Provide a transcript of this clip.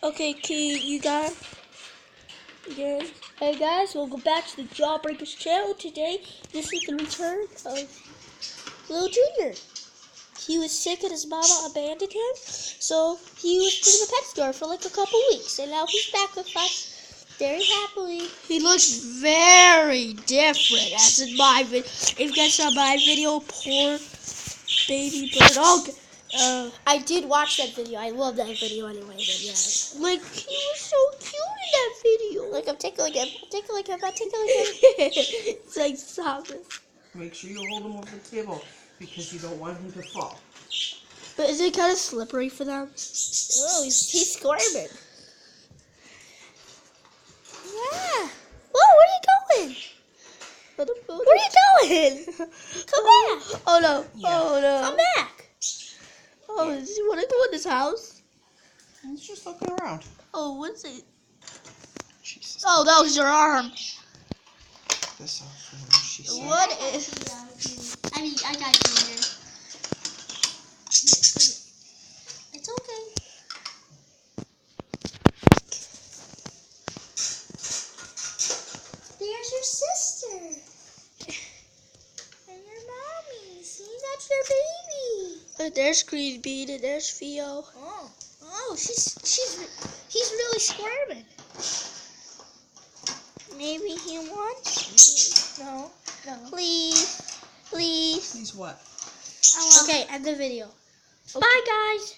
Okay, Key, you got. Yeah. Hey guys, welcome back to the Jawbreakers channel. Today, this is the return of Little Junior. He was sick and his mama abandoned him, so he was put in the pet store for like a couple weeks, and now he's back with us very happily. He looks very different, as in my video. If you guys saw my video, poor baby bird. I did watch that video. I love that video anyway, but yeah. Like, he was so cute in that video. Like, I'm tickling him. I'm tickling him. It's like, stop it. Make sure you hold him over the table because you don't want him to fall. But is it kind of slippery for them? Oh, he's squirming. Yeah. Whoa, where are you going? Where are you going? Come back. Oh, no. Yeah. Oh, no. Come back. Oh, does he want to go in this house? He's just looking around. Oh, what's it? Jesus. Oh, that was your arm. This off for him, she said. What is? I mean, I got you here. It's okay. There's your sister. And your mommy. See, that's your baby. There's Green Bean and there's Theo. Oh, he's really squirming. Maybe he wants me. No. Please. Please. He's what? Okay, end the video. Bye, guys.